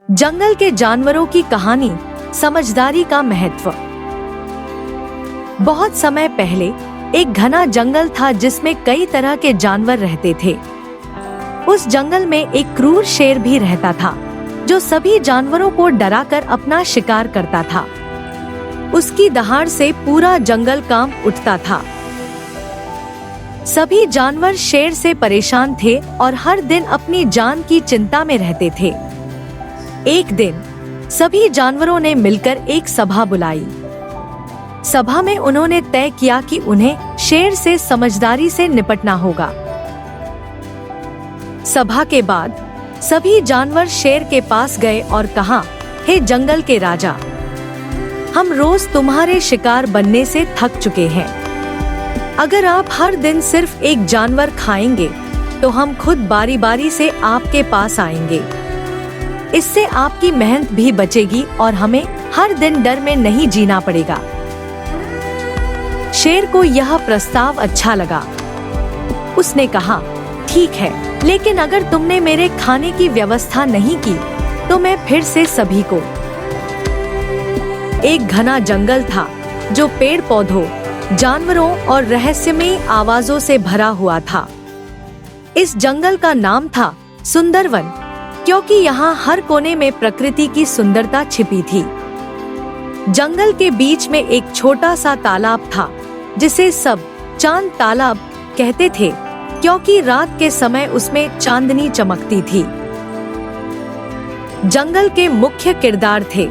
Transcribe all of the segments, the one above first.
जंगल के जानवरों की कहानी, समझदारी का महत्व। बहुत समय पहले एक घना जंगल था जिसमें कई तरह के जानवर रहते थे। उस जंगल में एक क्रूर शेर भी रहता था जो सभी जानवरों को डराकर अपना शिकार करता था। उसकी दहाड़ से पूरा जंगल कांप उठता था। सभी जानवर शेर से परेशान थे और हर दिन अपनी जान की चिंता में रहते थे। एक दिन सभी जानवरों ने मिलकर एक सभा बुलाई। सभा में उन्होंने तय किया कि उन्हें शेर से समझदारी से निपटना होगा। सभा के बाद सभी जानवर शेर के पास गए और कहा, हे जंगल के राजा, हम रोज तुम्हारे शिकार बनने से थक चुके हैं। अगर आप हर दिन सिर्फ एक जानवर खाएंगे तो हम खुद बारी बारी से आपके पास आएंगे। इससे आपकी मेहनत भी बचेगी और हमें हर दिन डर में नहीं जीना पड़ेगा। शेर को यह प्रस्ताव अच्छा लगा। उसने कहा, ठीक है, लेकिन अगर तुमने मेरे खाने की व्यवस्था नहीं की तो मैं फिर से सभी को। एक घना जंगल था जो पेड़ पौधों, जानवरों और रहस्यमयी आवाजों से भरा हुआ था। इस जंगल का नाम था सुंदरवन, क्योंकि यहाँ हर कोने में प्रकृति की सुंदरता छिपी थी। जंगल के बीच में एक छोटा सा तालाब था जिसे सब चांद तालाब कहते थे, क्योंकि रात के समय उसमें चांदनी चमकती थी। जंगल के मुख्य किरदार थे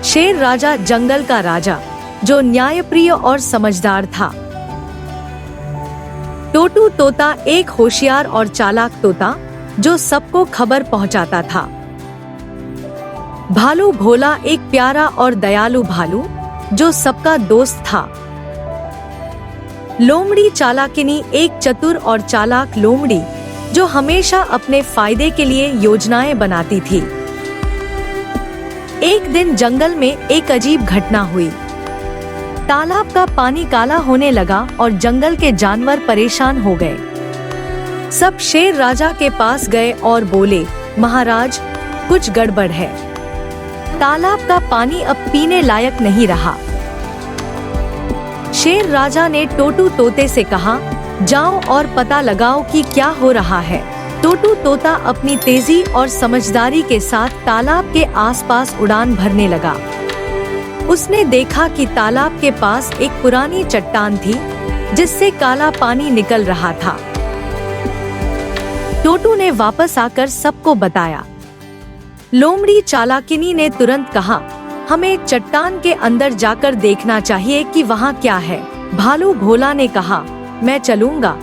शेर राजा, जंगल का राजा जो न्यायप्रिय और समझदार था। टोटू तोता, एक होशियार और चालाक तोता जो सबको खबर पहुंचाता था। भालू भोला, एक प्यारा और दयालु भालू जो सबका दोस्त था। लोमड़ी चालाकिनी, एक चतुर और चालाक लोमड़ी जो हमेशा अपने फायदे के लिए योजनाएं बनाती थी। एक दिन जंगल में एक अजीब घटना हुई। तालाब का पानी काला होने लगा और जंगल के जानवर परेशान हो गए। सब शेर राजा के पास गए और बोले, महाराज, कुछ गड़बड़ है। तालाब का पानी अब पीने लायक नहीं रहा। शेर राजा ने टोटू तोते से कहा, जाओ और पता लगाओ कि क्या हो रहा है। टोटू तोता अपनी तेजी और समझदारी के साथ तालाब के आसपास उड़ान भरने लगा। उसने देखा कि तालाब के पास एक पुरानी चट्टान थी जिससे काला पानी निकल रहा था। टोटू ने वापस आकर सबको बताया। लोमड़ी चालाकिनी ने तुरंत कहा, हमें चट्टान के अंदर जाकर देखना चाहिए कि वहाँ क्या है। भालू भोला ने कहा, मैं चलूंगा,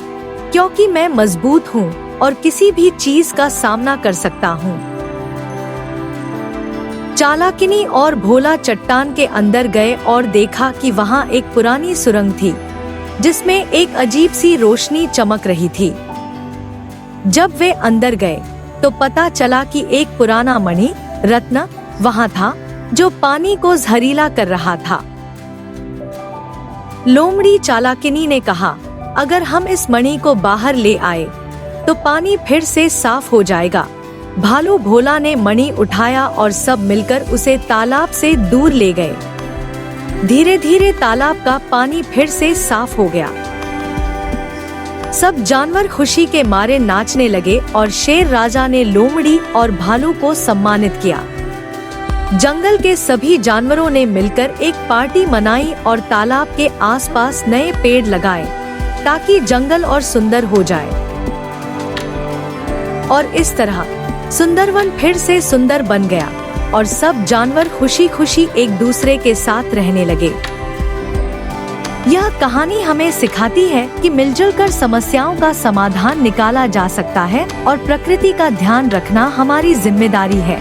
क्योंकि मैं मजबूत हूँ और किसी भी चीज का सामना कर सकता हूँ। चालाकिनी और भोला चट्टान के अंदर गए और देखा कि वहाँ एक पुरानी सुरंग थी जिसमें एक अजीब सी रोशनी चमक रही थी। जब वे अंदर गए तो पता चला कि एक पुराना मणि रत्न वहाँ था जो पानी को जहरीला कर रहा था। लोमड़ी चालाकिनी ने कहा, अगर हम इस मणि को बाहर ले आए तो पानी फिर से साफ हो जाएगा। भालू भोला ने मणि उठाया और सब मिलकर उसे तालाब से दूर ले गए। धीरे धीरे तालाब का पानी फिर से साफ हो गया। सब जानवर खुशी के मारे नाचने लगे और शेर राजा ने लोमड़ी और भालू को सम्मानित किया। जंगल के सभी जानवरों ने मिलकर एक पार्टी मनाई और तालाब के आसपास नए पेड़ लगाए ताकि जंगल और सुंदर हो जाए। और इस तरह सुंदरवन फिर से सुंदर बन गया और सब जानवर खुशी खुशी एक दूसरे के साथ रहने लगे। यह कहानी हमें सिखाती है कि मिलजुल कर समस्याओं का समाधान निकाला जा सकता है और प्रकृति का ध्यान रखना हमारी जिम्मेदारी है।